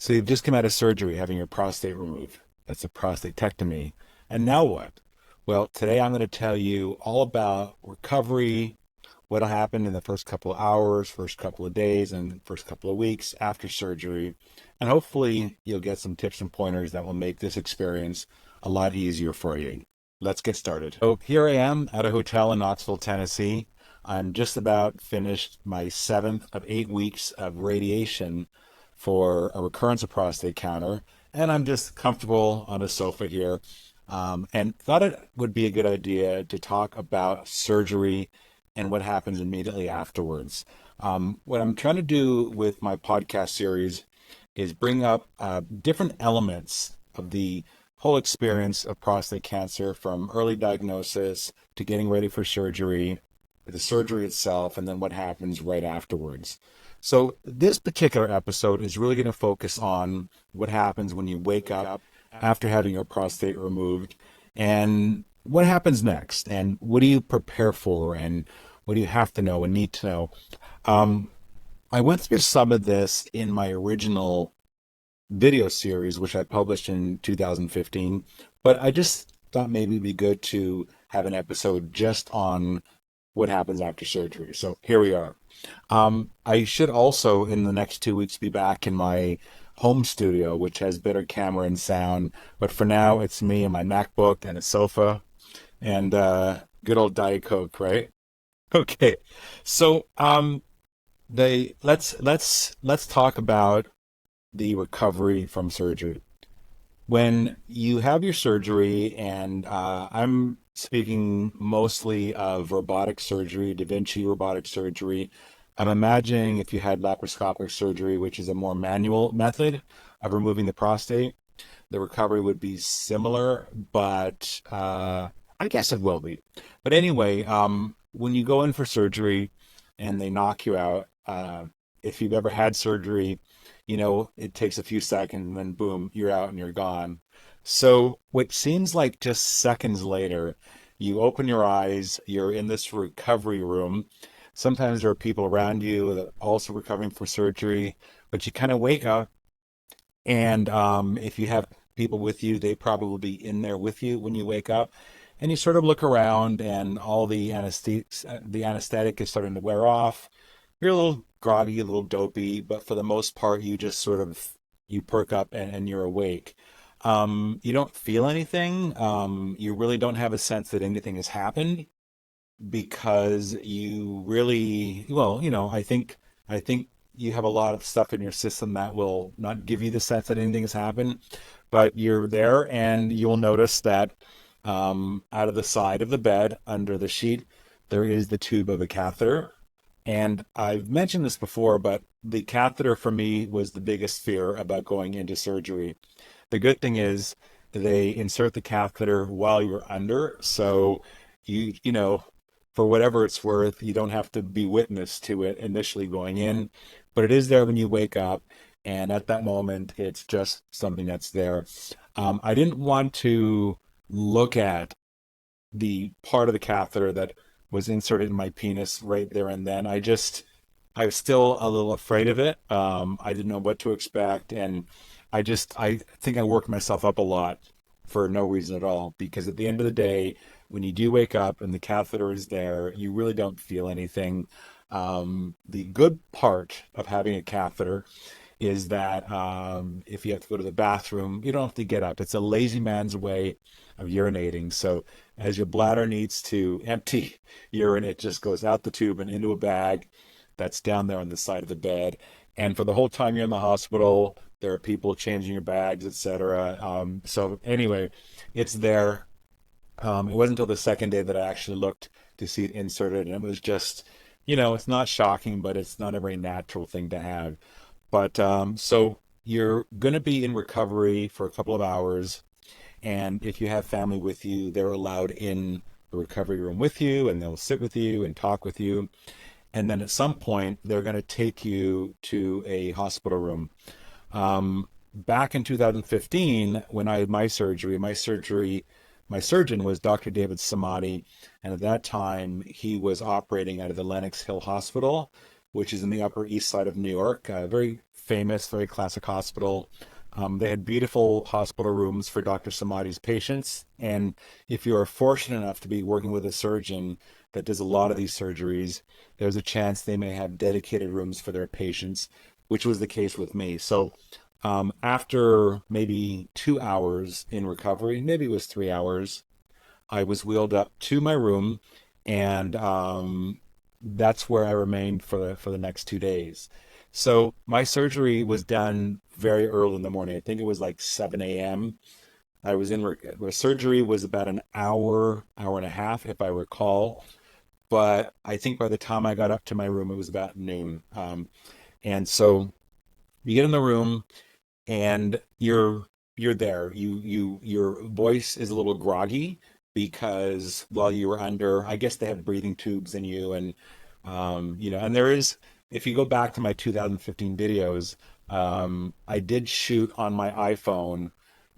So you've just come out of surgery having your prostate removed. That's a prostatectomy. And now what? Well, today I'm going to tell you all about recovery, what'll happen in the first couple of hours, first couple of days, and first couple of weeks after surgery. And hopefully you'll get some tips and pointers that will make this experience a lot easier for you. Let's get started. So here I am at a hotel in Knoxville, Tennessee. I'm just about finished my 7th of 8 weeks of radiation for a recurrence of prostate cancer, and I'm just comfortable on a sofa here, and thought it would be a good idea to talk about surgery and what happens immediately afterwards. What I'm trying to do with my podcast series is bring up different elements of the whole experience of prostate cancer, from early diagnosis to getting ready for surgery, the surgery itself, and then what happens right afterwards. So this particular episode is really going to focus on what happens when you wake up after having your prostate removed, and what happens next, and what do you prepare for, and what do you have to know and need to know. I went through some of this in my original video series, which I published in 2015, but I just thought maybe it'd be good to have an episode just on what happens after surgery. So here we are. I should also, in the next 2 weeks, be back in my home studio, which has better camera and sound. But for now, it's me and my MacBook and a sofa and good old Diet Coke, right? Okay. So let's talk about the recovery from surgery. When you have your surgery, and I'm speaking mostly of robotic surgery, Da Vinci robotic surgery. I'm imagining if you had laparoscopic surgery, which is a more manual method of removing the prostate, the recovery would be similar, but I guess it will be. But anyway, when you go in for surgery and they knock you out, if you've ever had surgery, you know, it takes a few seconds and then boom, you're out and you're gone. So what seems like just seconds later, you open your eyes, you're in this recovery room. Sometimes there are people around you that are also recovering from surgery, but you kind of wake up, and if you have people with you, they probably be in there with you when you wake up, and you sort of look around, and all the anesthetic is starting to wear off. You're a little groggy, a little dopey, but for the most part, you just sort of you perk up and you're awake. You don't feel anything. You really don't have a sense that anything has happened, because you really, well, you know, I think you have a lot of stuff in your system that will not give you the sense that anything has happened, but you're there, and you'll notice that out of the side of the bed under the sheet, there is the tube of a catheter. And I've mentioned this before, but the catheter for me was the biggest fear about going into surgery. The good thing is they insert the catheter while you're under, so you know, for whatever it's worth, you don't have to be witness to it initially going in, but it is there when you wake up, and at that moment, it's just something that's there. I didn't want to look at the part of the catheter that was inserted in my penis right there and then. I was still a little afraid of it. I didn't know what to expect, and I think I worked myself up a lot for no reason at all. Because at the end of the day, when you do wake up and the catheter is there, you really don't feel anything. The good part of having a catheter is that if you have to go to the bathroom, you don't have to get up. It's a lazy man's way of urinating. So as your bladder needs to empty urine, it just goes out the tube and into a bag that's down there on the side of the bed. And for the whole time you're in the hospital, there are people changing your bags, etc. So anyway, it's there. It wasn't until the second day that I actually looked to see it inserted, and it was just, you know, it's not shocking, but it's not a very natural thing to have. But so you're going to be in recovery for a couple of hours. And if you have family with you, they're allowed in the recovery room with you, and they'll sit with you and talk with you. And then at some point, they're going to take you to a hospital room. Back in 2015, when I had my surgeon was Dr. David Samadi, and at that time he was operating out of the Lenox Hill Hospital, which is in the Upper East Side of New York. Very famous, very classic hospital. They had beautiful hospital rooms for Dr. Samadi's patients. And if you are fortunate enough to be working with a surgeon that does a lot of these surgeries, there's a chance they may have dedicated rooms for their patients, which was the case with me. So after maybe 2 hours in recovery, maybe it was 3 hours, I was wheeled up to my room, and that's where I remained for the next 2 days. So my surgery was done very early in the morning. I think it was like 7 a.m. I was in where surgery was about an hour, hour and a half, if I recall. But I think by the time I got up to my room, it was about noon. And so you get in the room, and you're there. Your voice is a little groggy because while you were under, I guess they have breathing tubes in you, and and there is, if you go back to my 2015 videos, I did shoot on my iPhone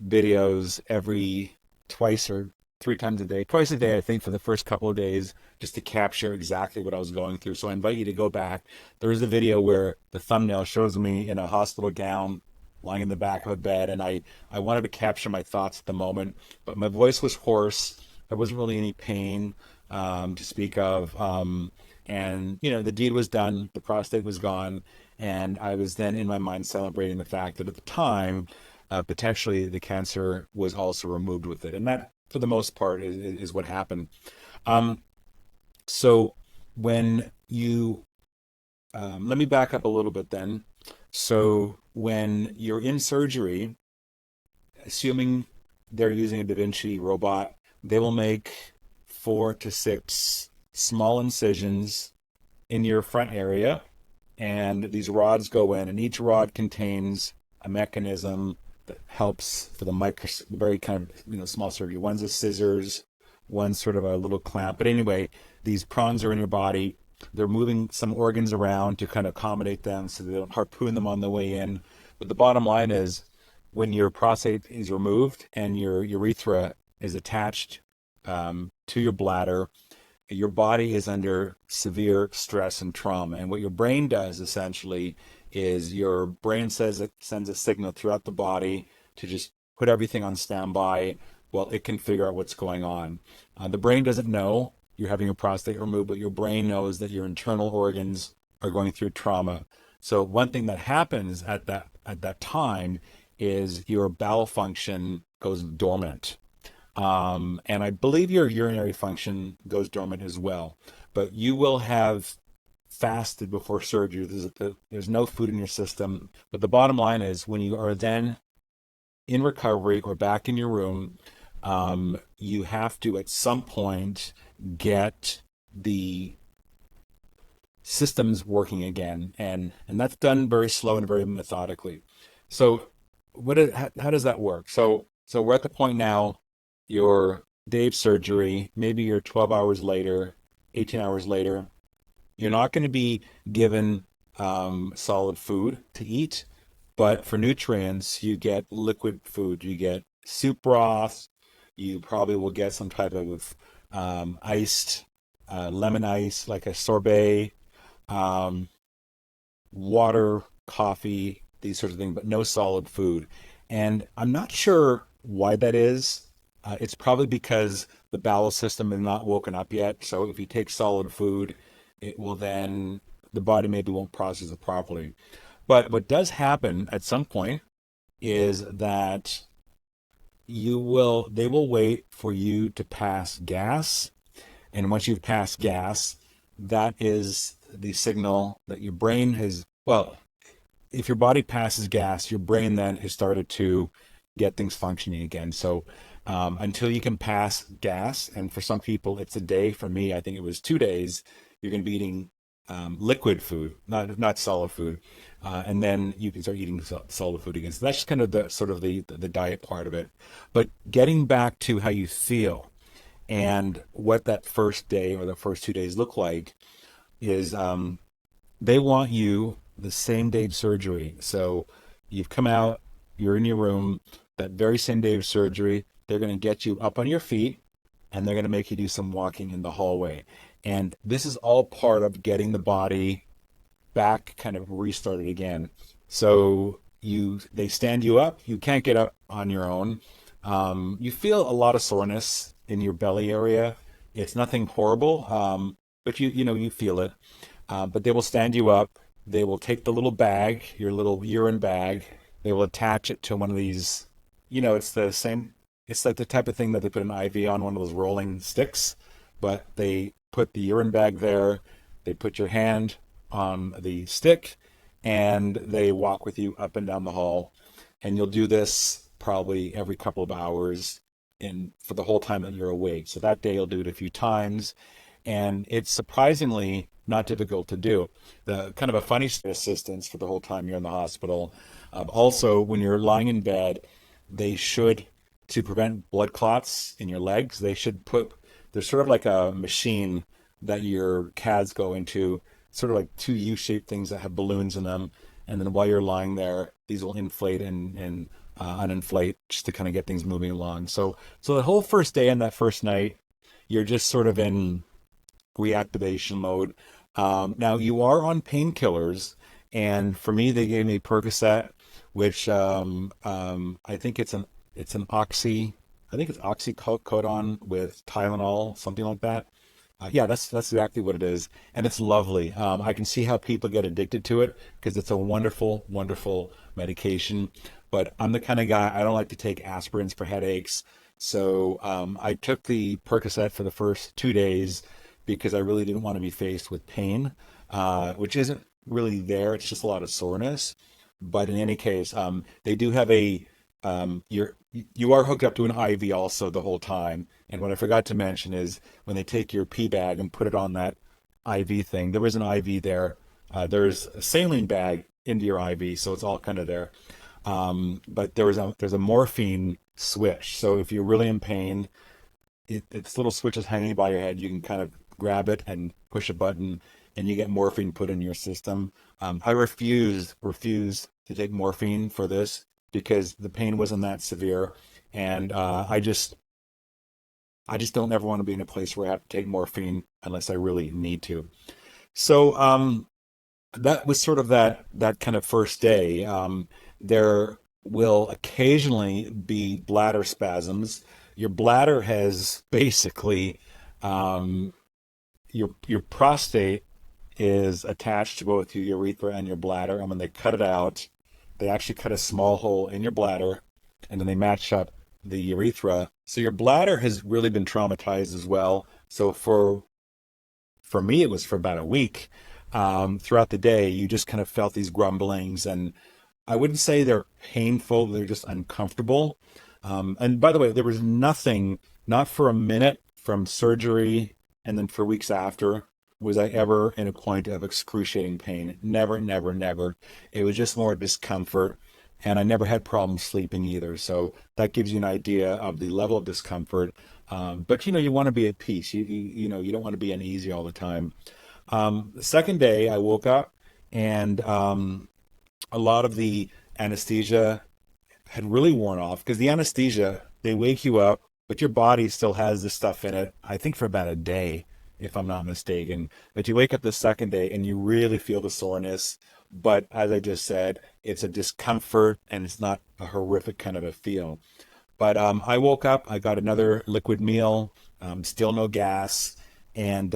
videos every twice or 3 times a day, twice a day, I think, for the first couple of days, just to capture exactly what I was going through. So I invite you to go back. There is a video where the thumbnail shows me in a hospital gown lying in the back of a bed, and I wanted to capture my thoughts at the moment, but my voice was hoarse. There wasn't really any pain to speak of. And, the deed was done, the prostate was gone, and I was then in my mind celebrating the fact that at the time, potentially the cancer was also removed with it. And that, for the most part, is what happened. Um, so when you, let me back up a little bit then. So when you're in surgery, assuming they're using a Da Vinci robot, they will make 4 to 6 small incisions in your front area, and these rods go in, and each rod contains a mechanism that helps for the micro, very kind of small surgery. One's a scissors, one's sort of a little clamp. But anyway, these prongs are in your body. They're moving some organs around to kind of accommodate them so they don't harpoon them on the way in. But the bottom line is, when your prostate is removed and your urethra is attached to your bladder, your body is under severe stress and trauma. And what your brain does essentially is your brain sends a signal throughout the body to just put everything on standby while it can figure out what's going on. The brain doesn't know you're having a prostate removed, but your brain knows that your internal organs are going through trauma. So one thing that happens at that time is your bowel function goes dormant. And I believe your urinary function goes dormant as well. But you will have fasted before surgery. There's no food in your system. But the bottom line is, when you are then in recovery or back in your room, you have to at some point get the systems working again, and that's done very slow and very methodically. So how does that work? So we're at the point now, your day of surgery, maybe you're 12 hours later, 18 hours later. You're not going to be given solid food to eat, but for nutrients, you get liquid food. You get soup broth. You probably will get some type of iced lemon ice, like a sorbet, um, water, coffee, these sorts of things, but no solid food. And I'm not sure why that is. It's probably because the bowel system is not woken up yet. So if you take solid food, it will then, the body maybe won't process it properly. But what does happen at some point is that they will wait for you to pass gas. And once you've passed gas, that is the signal that your brain has, well, if your body passes gas, your brain then has started to get things functioning again. So until you can pass gas, and for some people it's a day. For me, I think it was 2 days. You're going to be eating liquid food, not solid food, and then you can start eating solid food again. So that's just kind of the sort of the diet part of it. But getting back to how you feel and what that first day or the first 2 days look like is, they want you the same day of surgery. So you've come out, you're in your room, that very same day of surgery, they're going to get you up on your feet, and they're going to make you do some walking in the hallway. And this is all part of getting the body back kind of restarted again. So they stand you up. You can't get up on your own. You feel a lot of soreness in your belly area. It's nothing horrible, but you feel it. But they will stand you up. They will take the little bag, your little urine bag. They will attach it to one of these. It's the same. It's like the type of thing that they put an IV on one of those rolling sticks, but they put the urine bag there. They put your hand on the stick, and they walk with you up and down the hall. And you'll do this probably every couple of hours for the whole time that you're awake. So that day you'll do it a few times, and it's surprisingly not difficult to do. The kind of a funny assistance for the whole time you're in the hospital. Also, when you're lying in bed, they should, to prevent blood clots in your legs, they should there's sort of like a machine that your CADs go into, sort of like two U-shaped things that have balloons in them. And then while you're lying there, these will inflate and uninflate just to kind of get things moving along. So the whole first day and that first night, you're just sort of in reactivation mode. Now you are on painkillers, and for me, they gave me Percocet, which I think it's an oxy, I think it's oxycodone with Tylenol, something like that. Yeah, that's exactly what it is, and it's lovely. I can see how people get addicted to it because it's a wonderful, wonderful medication. But I'm the kind of guy, I don't like to take aspirins for headaches, so I took the Percocet for the first 2 days because I really didn't want to be faced with pain, which isn't really there. It's just a lot of soreness. But in any case, they do have you are hooked up to an IV also the whole time. And what I forgot to mention is when they take your pee bag and put it on that IV thing, there is an IV there. There's a saline bag into your IV, so it's all kind of there. But there's a morphine switch. So if you're really in pain, it's little switches hanging by your head. You can kind of grab it and push a button, and you get morphine put in your system. I refused to take morphine for this because the pain wasn't that severe, and I just don't ever want to be in a place where I have to take morphine unless I really need to. So that was sort of that kind of first day. There will occasionally be bladder spasms. Your bladder has basically um, your prostate is attached to both your urethra and your bladder, and when they cut it out, they actually cut a small hole in your bladder, and then they match up the urethra. So your bladder has really been traumatized as well. So for me, it was for about a week. Throughout the day, you just kind of felt these grumblings, and I wouldn't say they're painful, they're just uncomfortable. And by the way, there was nothing, not for a minute from surgery and then for weeks after, was I ever in a point of excruciating pain. Never, never, never. It was just more discomfort. And I never had problems sleeping either. So that gives you an idea of the level of discomfort. But you want to be at peace. You don't want to be uneasy all the time. The second day, I woke up and a lot of the anesthesia had really worn off because the anesthesia, they wake you up, but your body still has this stuff in it, I think for about a day, if I'm not mistaken. But you wake up the second day and you really feel the soreness. But as I just said, it's a discomfort and it's not a horrific kind of a feel. But I woke up, I got another liquid meal, still no gas, and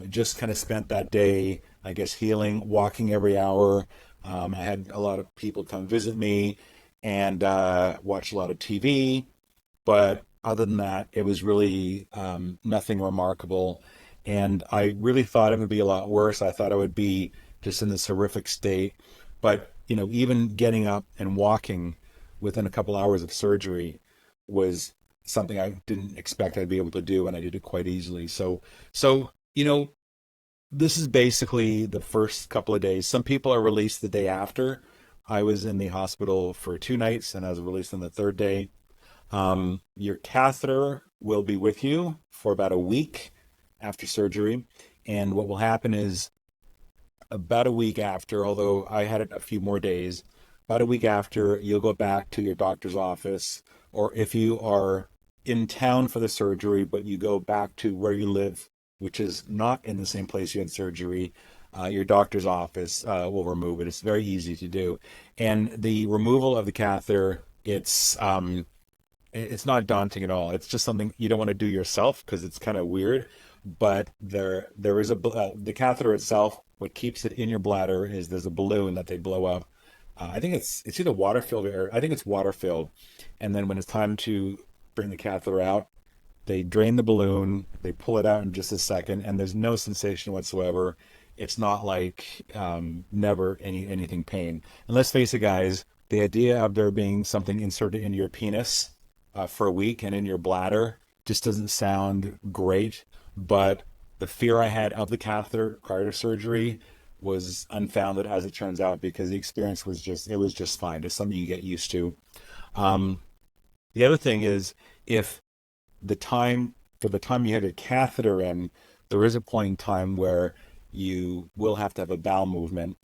just kind of spent that day, I guess, healing, walking every hour. I had a lot of people come visit me and watch a lot of TV. But other than that, it was really nothing remarkable. And I really thought it would be a lot worse. I thought I would be just in this horrific state. But, even getting up and walking within a couple hours of surgery was something I didn't expect I'd be able to do, and I did it quite easily. So, this is basically the first couple of days. Some people are released the day after. I was in the hospital for 2 nights, and I was released on the third day. Your catheter will be with you for about a week after surgery. And what will happen is about a week after, although I had it a few more days, about a week after, you'll go back to your doctor's office, or if you are in town for the surgery, but you go back to where you live, which is not in the same place you had surgery, Your doctor's office will remove it. It's very easy to do. And the removal of the catheter, it's not daunting at all. It's just something you don't want to do yourself because it's kind of weird. But there is the catheter itself. What keeps it in your bladder is there's a balloon that they blow up. I think it's either water filled or I think it's water filled. And then when it's time to bring the catheter out, they drain the balloon, they pull it out in just a second, and there's no sensation whatsoever. It's not like never anything pain. And let's face it, guys, the idea of there being something inserted in your penis for a week and in your bladder just doesn't sound great. But the fear I had of the catheter prior to surgery was unfounded, as it turns out, because the experience was it was just fine. It's something you get used to. Um, the other thing is, if the time for the time you had a catheter in, there is a point in time where you will have to have a bowel movement,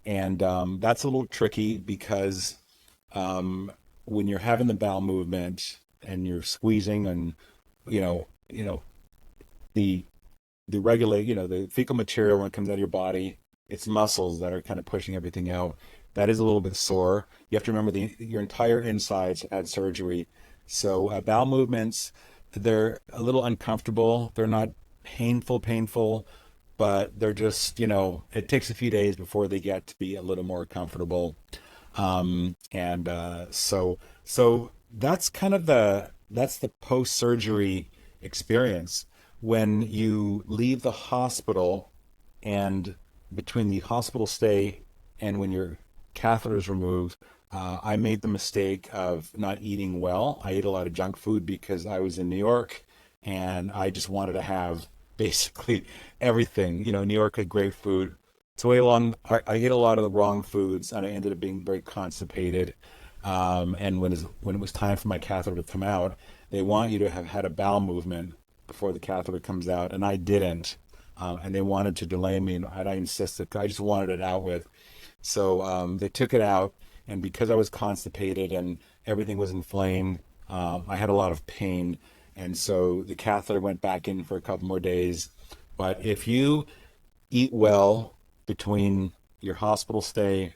and that's a little tricky because um, when you're having the bowel movement and you're squeezing and you know the regulate the fecal material when it comes out of your body, it's muscles that are kind of pushing everything out. That is a little bit sore. You have to remember your entire insides had surgery, so bowel movements, they're a little uncomfortable. They're not painful, but they're just, it takes a few days before they get to be a little more comfortable. And so that's kind of that's the post-surgery experience. When you leave the hospital, and between the hospital stay and when your catheter is removed, I made the mistake of not eating well. I ate a lot of junk food because I was in New York and I just wanted to have basically everything. New York had great food. So I ate a lot of the wrong foods and I ended up being very constipated. And when it was time for my catheter to come out, they want you to have had a bowel movement before the catheter comes out, and I didn't. And they wanted to delay me, and I insisted. I just wanted it out with. So they took it out, and because I was constipated and everything was inflamed, I had a lot of pain, and so the catheter went back in for a couple more days. But if you eat well between your hospital stay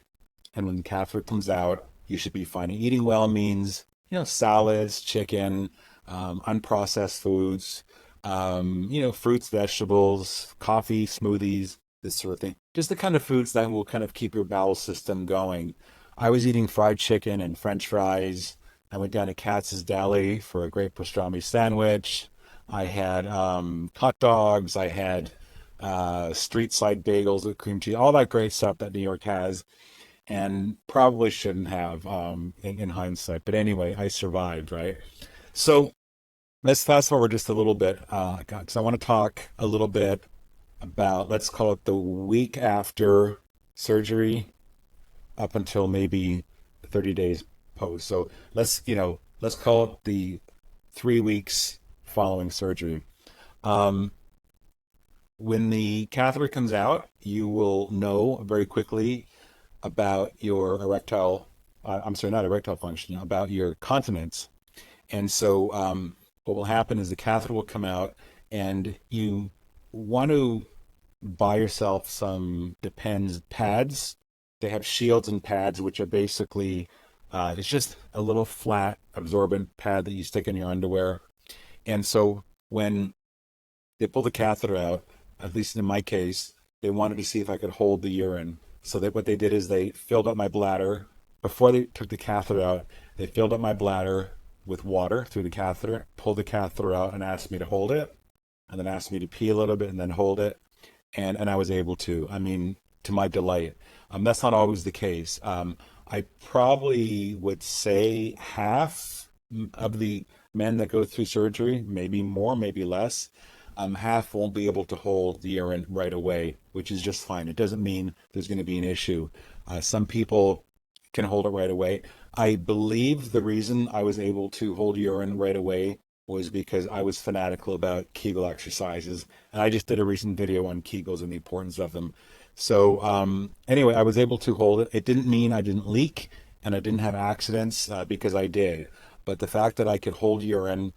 and when the catheter comes out, you should be fine. And eating well means, salads, chicken, unprocessed foods, fruits, vegetables, coffee, smoothies, this sort of thing. Just the kind of foods that will kind of keep your bowel system going. I was eating fried chicken and French fries. I went down to Katz's Deli for a great pastrami sandwich. I had hot dogs. I had street side bagels with cream cheese, all that great stuff that New York has, and probably shouldn't have in hindsight. But anyway, I survived, right? So let's fast forward just a little bit, because I want to talk a little bit about, let's call it the week after surgery up until maybe 30 days post. So let's call it the 3 weeks following surgery. Um, when the catheter comes out, you will know very quickly about your I'm sorry, not erectile function, about your continence. And so what will happen is the catheter will come out, and you want to buy yourself some Depends pads. They have shields and pads, which are basically, it's just a little flat absorbent pad that you stick in your underwear. And so when they pull the catheter out, at least in my case, they wanted to see if I could hold the urine. So what they did is they filled up my bladder. Before they took the catheter out, they filled up my bladder with water through the catheter, pulled the catheter out, and asked me to hold it, and then asked me to pee a little bit and then hold it. And I was able to. I mean, to my delight. That's not always the case. I probably would say half of the men that go through surgery, maybe more, maybe less, half won't be able to hold the urine right away, which is just fine. It doesn't mean there's going to be an issue. Some people can hold it right away. I believe the reason I was able to hold urine right away was because I was fanatical about Kegel exercises. And I just did a recent video on Kegels and the importance of them. So anyway, I was able to hold it. It didn't mean I didn't leak and I didn't have accidents because I did. But the fact that I could hold urine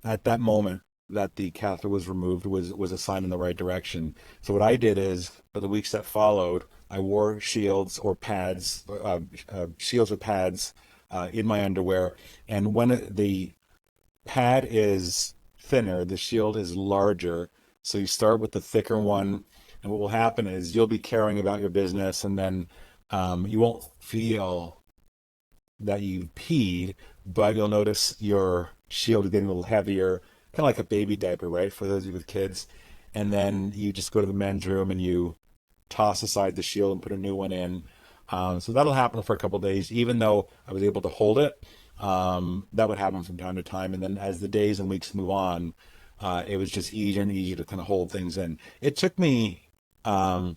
at that moment that the catheter was removed was a sign in the right direction. So what I did is, for the weeks that followed, I wore shields or pads in my underwear. And when the pad is thinner, the shield is larger. So you start with the thicker one, and what will happen is you'll be caring about your business, and then you won't feel that you've peed, but you'll notice your shield getting a little heavier, kind of like a baby diaper, right? For those of you with kids. And then you just go to the men's room and you toss aside the shield and put a new one in. So that'll happen for a couple of days, even though I was able to hold it. That would happen from time to time. And then as the days and weeks move on, it was just easier and easier to kind of hold things in. It took me, I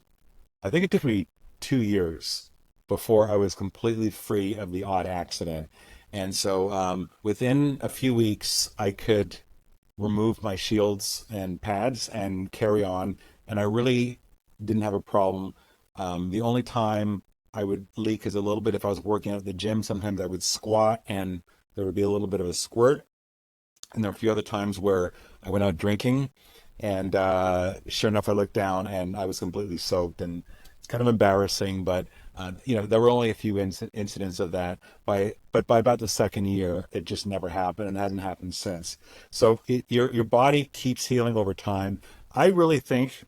think it took me 2 years before I was completely free of the odd accident. And so within a few weeks, I could remove my shields and pads and carry on. And I really didn't have a problem. The only time I would leak is a little bit if I was working out at the gym. Sometimes I would squat and there would be a little bit of a squirt. And there were a few other times where I went out drinking, and sure enough, I looked down and I was completely soaked, and it's kind of embarrassing. But there were only a few incidents of that. But by about the second year, it just never happened, and hasn't happened since. So your body keeps healing over time. I really think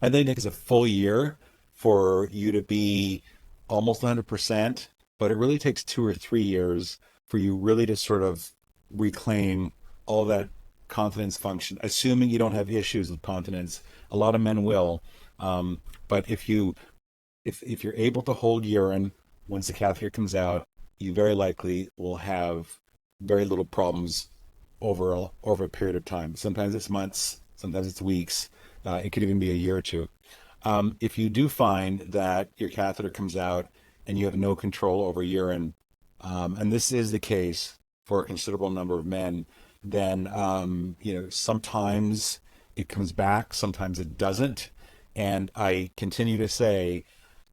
I think it takes a full year for you to be almost 100%, but it really takes 2 or 3 years for you really to sort of reclaim all that continence function, assuming you don't have issues with continence. A lot of men will. But if you're able to hold urine once the catheter comes out, you very likely will have very little problems over a period of time. Sometimes it's months, sometimes it's weeks. It could even be a year or two. If you do find that your catheter comes out and you have no control over urine, and this is the case for a considerable number of men, then sometimes it comes back, sometimes it doesn't. And I continue to say,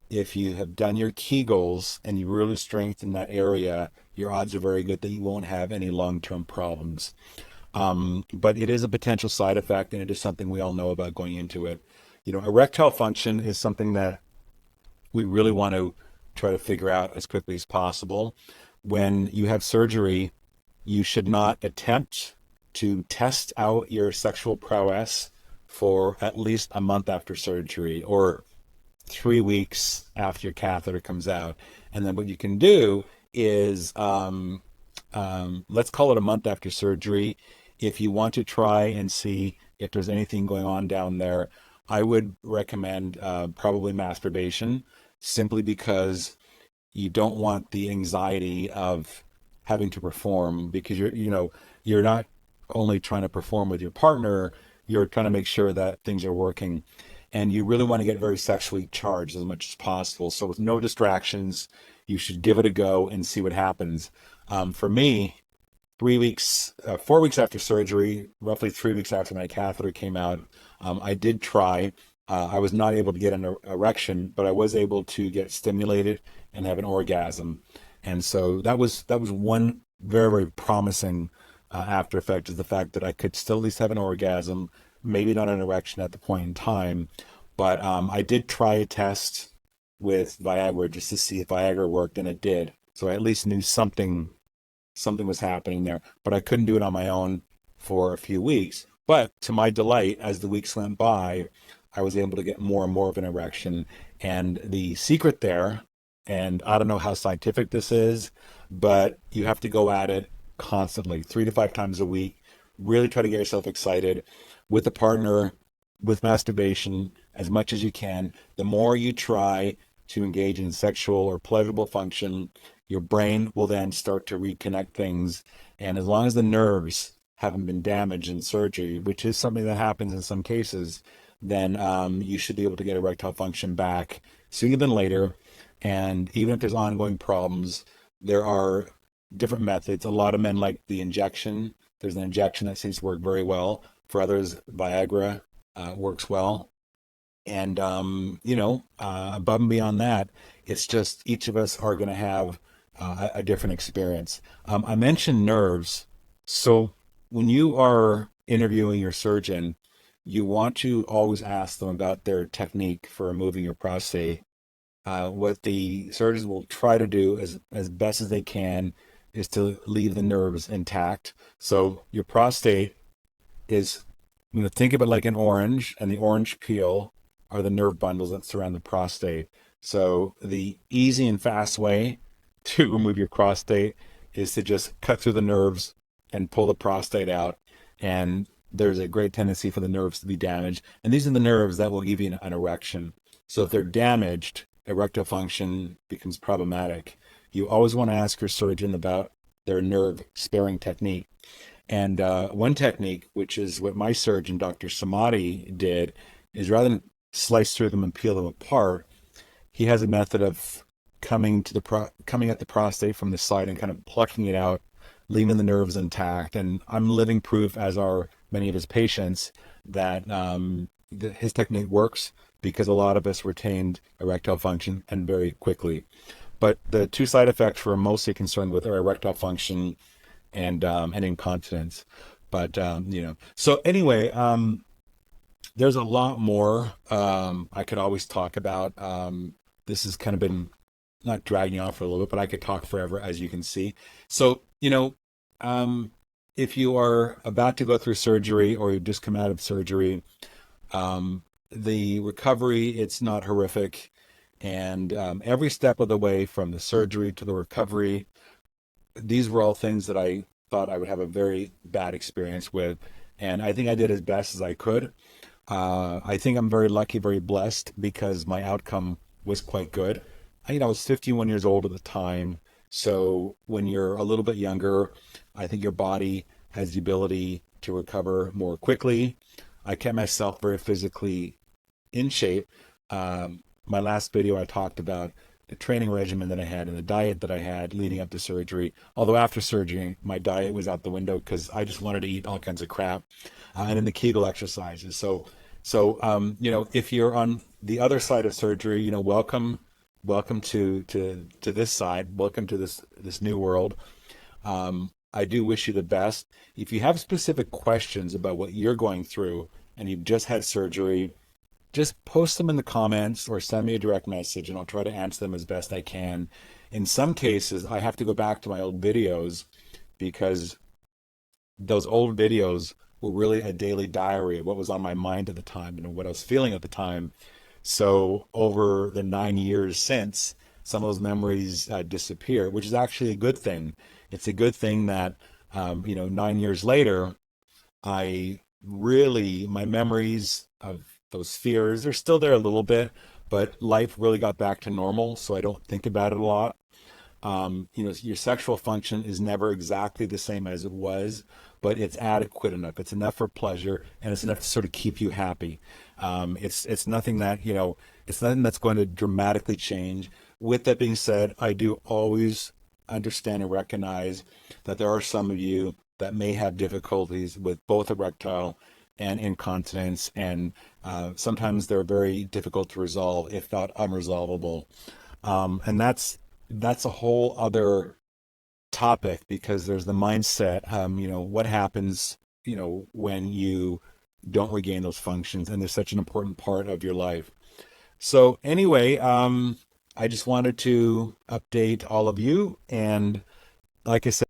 if you have done your Kegels and you really strengthen that area, your odds are very good that you won't have any long-term problems. But it is a potential side effect, and it is something we all know about going into it. Erectile function is something that we really want to try to figure out as quickly as possible. When you have surgery, you should not attempt to test out your sexual prowess for at least a month after surgery, or 3 weeks after your catheter comes out. And then what you can do is, let's call it a month after surgery. If you want to try and see if there's anything going on down there, I would recommend probably masturbation, simply because you don't want the anxiety of having to perform, because you're not only trying to perform with your partner, you're trying to make sure that things are working, and you really want to get very sexually charged as much as possible. So with no distractions, you should give it a go and see what happens. For me, 3 weeks, 4 weeks after surgery, roughly 3 weeks after my catheter came out, I did try. I was not able to get an erection, but I was able to get stimulated and have an orgasm. And so that was one very, very promising after effect, is the fact that I could still at least have an orgasm, maybe not an erection at the point in time. But I did try a test with Viagra just to see if Viagra worked, and it did. So I at least knew something was happening there, but I couldn't do it on my own for a few weeks. But to my delight, as the weeks went by, I was able to get more and more of an erection. And the secret there, and I don't know how scientific this is, but you have to go at it constantly, 3 to 5 times a week. Really try to get yourself excited with a partner, with masturbation, as much as you can. The more you try to engage in sexual or pleasurable function, your brain will then start to reconnect things. And as long as the nerves haven't been damaged in surgery, which is something that happens in some cases, then you should be able to get erectile function back sooner than later. And even if there's ongoing problems, there are different methods. A lot of men like the injection. There's an injection that seems to work very well. For others, Viagra works well. And, above and beyond that, it's just each of us are going to have a different experience. I mentioned nerves. So when you are interviewing your surgeon, you want to always ask them about their technique for removing your prostate. What the surgeons will try to do as best as they can is to leave the nerves intact. So your prostate is, think of it like an orange, and the orange peel are the nerve bundles that surround the prostate. So the easy and fast way to remove your prostate is to just cut through the nerves and pull the prostate out. And there's a great tendency for the nerves to be damaged. And these are the nerves that will give you an erection. So if they're damaged, erectile function becomes problematic. You always want to ask your surgeon about their nerve sparing technique. And one technique, which is what my surgeon, Dr. Samadi, did, is rather than slice through them and peel them apart, he has a method of coming at the prostate from the side and kind of plucking it out, leaving the nerves intact. And I'm living proof, as are many of his patients, that his technique works, because a lot of us retained erectile function, and very quickly. But the two side effects we're mostly concerned with are erectile function and incontinence. But so anyway, there's a lot more I could always talk about. This has kind of been not dragging on for a little bit, but I could talk forever, as you can see. So if you are about to go through surgery, or you've just come out of surgery, the recovery, it's not horrific. And every step of the way, from the surgery to the recovery, these were all things that I thought I would have a very bad experience with. And I think I did as best as I could. I think I'm very lucky, very blessed, because my outcome was quite good. I was 51 years old at the time. So when you're a little bit younger, I think your body has the ability to recover more quickly. I kept myself very physically in shape. My last video, I talked about the training regimen that I had and the diet that I had leading up to surgery. Although after surgery, my diet was out the window, because I just wanted to eat all kinds of crap, and then the Kegel exercises. So if you're on the other side of surgery, welcome to this side. Welcome to this new world. I do wish you the best. If you have specific questions about what you're going through and you've just had surgery, just post them in the comments or send me a direct message, and I'll try to answer them as best I can. In some cases, I have to go back to my old videos, because those old videos were really a daily diary of what was on my mind at the time and what I was feeling at the time. So over the 9 years since, some of those memories disappear, which is actually a good thing. It's a good thing that 9 years later, my memories of those fears, they're still there a little bit, but life really got back to normal, so I don't think about it a lot. Your sexual function is never exactly the same as it was, but it's adequate enough. It's enough for pleasure, and it's enough to sort of keep you happy. It's nothing that, it's nothing that's going to dramatically change. With that being said, I do always understand and recognize that there are some of you that may have difficulties with both erectile and incontinence, and sometimes they're very difficult to resolve, if not unresolvable. And that's a whole other topic, because there's the mindset. What happens, when you don't regain those functions, and they're such an important part of your life. So anyway, I just wanted to update all of you, and like I said,